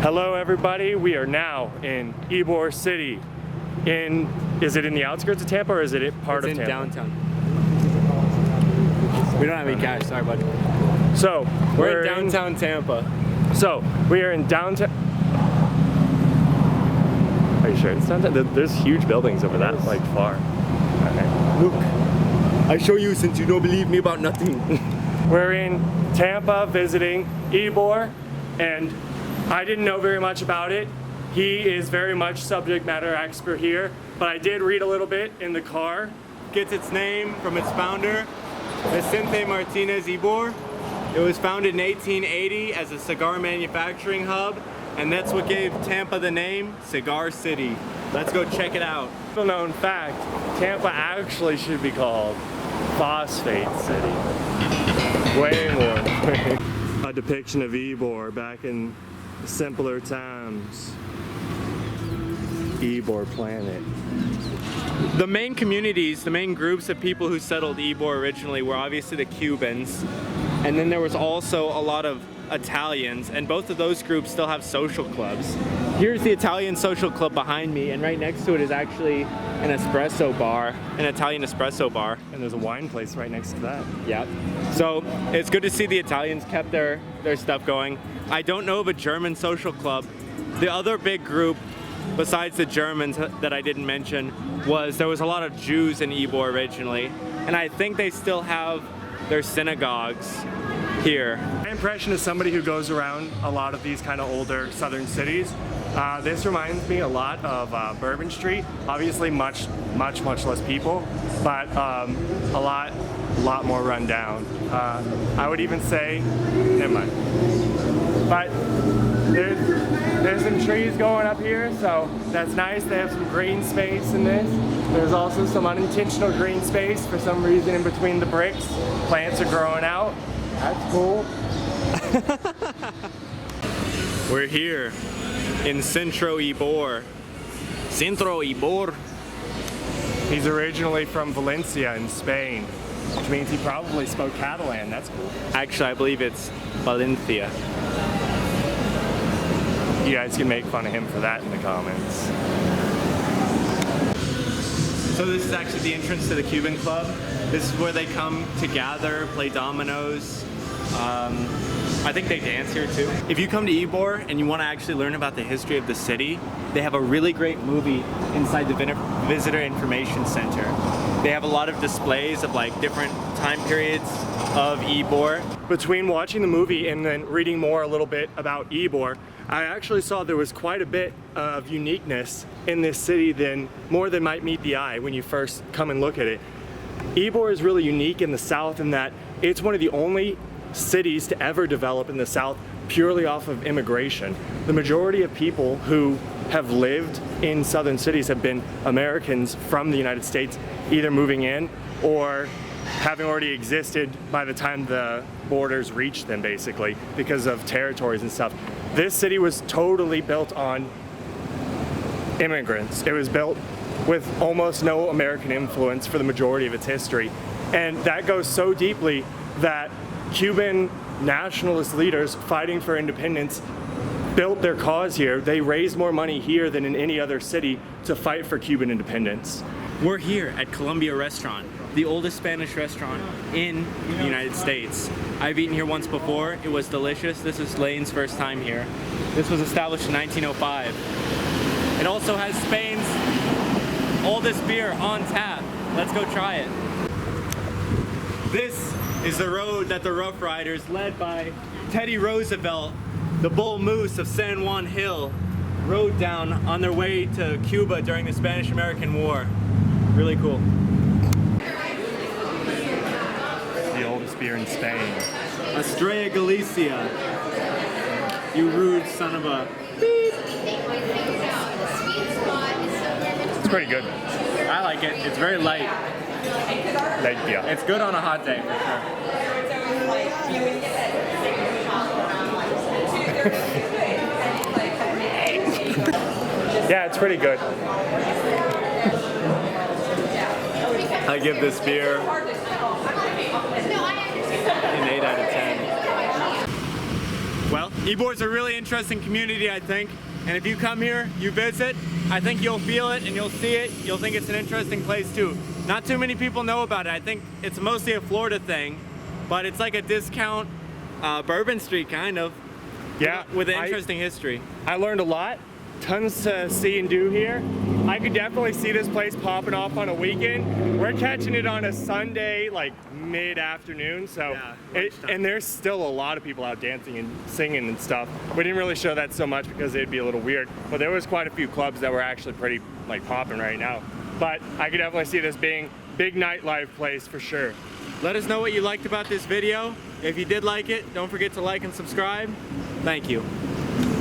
Hello everybody, we are now in Ybor City. Is it in the outskirts of Tampa or is it part of Tampa? It's in downtown. We don't have any cash, sorry bud. So, we're in downtown Tampa. So, we are in downtown... Are you sure it's downtown? There's huge buildings over that, like far. Okay. Look, I show you since you don't believe me about nothing. We're in Tampa visiting Ybor, and I didn't know very much about it. He is very much subject matter expert here, but I did read a little bit in the car. Gets its name from its founder, Vicente Martinez Ybor. It was founded in 1880 as a cigar manufacturing hub, and that's what gave Tampa the name Cigar City. Let's go check it out. Little known fact, Tampa actually should be called Phosphate City. Way more. A depiction of Ybor back in simpler times. Ybor Planet. The main communities, the main groups of people who settled Ybor originally were obviously the Cubans, and then there was also a lot of Italians, and both of those groups still have social clubs. Here's the Italian social club behind me, and right next to it is actually an espresso bar, an Italian espresso bar. And there's a wine place right next to that. Yep. So it's good to see the Italians kept their stuff going. I don't know of a German social club. The other big group, besides the Germans that I didn't mention, there was a lot of Jews in Ybor originally, and I think they still have their synagogues here. My impression as somebody who goes around a lot of these kind of older southern cities, this reminds me a lot of Bourbon Street. Obviously much less people, but a lot more run down. I would even say, never mind. But there's some trees going up here, so that's nice. They have some green space in this. There's also some unintentional green space for some reason in between the bricks. Plants are growing out. That's cool. We're here in Centro Ybor. Centro Ybor. He's originally from Valencia in Spain, which means he probably spoke Catalan. That's cool. Actually, I believe it's Valencia. You guys can make fun of him for that in the comments. So this is actually the entrance to the Cuban club. This is where they come to gather, play dominoes. I think they dance here too. If you come to Ybor and you want to actually learn about the history of the city, they have a really great movie inside the Visitor Information Center. They have a lot of displays of like different time periods of Ybor. Between watching the movie and then reading more a little bit about Ybor, I actually saw there was quite a bit of uniqueness in this city more than might meet the eye when you first come and look at it. Ybor is really unique in the south in that it's one of the only cities to ever develop in the south purely off of immigration. The majority of people who have lived in southern cities have been Americans from the United States, either moving in or having already existed by the time the borders reached them, basically, because of territories and stuff. This city was totally built on immigrants. It was built with almost no American influence for the majority of its history. And that goes so deeply that Cuban nationalist leaders fighting for independence built their cause here. They raised more money here than in any other city to fight for Cuban independence. We're here at Columbia Restaurant, the oldest Spanish restaurant in the United States. I've eaten here once before. It was delicious. This is Lane's first time here. This was established in 1905. It also has Spain's oldest beer on tap. Let's go try it. This is the road that the Rough Riders, led by Teddy Roosevelt, the bull moose of San Juan Hill, rode down on their way to Cuba during the Spanish-American War. Really cool. The oldest beer in Spain. Estrella Galicia. You rude son of a beep. It's pretty good. I like it. It's very light. Light beer. It's good on a hot day for sure. Yeah, it's pretty good. I give this beer an 8 out of 10. Well, Ybor's a really interesting community, I think. And if you come here, you visit, I think you'll feel it and you'll see it. You'll think it's an interesting place too. Not too many people know about it. I think it's mostly a Florida thing, but it's like a discount Bourbon Street kind of. Yeah. With an interesting history. I learned a lot. Tons to see and do here. I could definitely see this place popping off on a weekend. We're catching it on a Sunday, like mid-afternoon, so and there's still a lot of people out dancing and singing and stuff. We didn't really show that so much because it'd be a little weird, but there was quite a few clubs that were actually pretty like popping right now. But I could definitely see this being big nightlife place for sure. Let us know what you liked about this video. If you did like it, don't forget to like and subscribe. Thank you.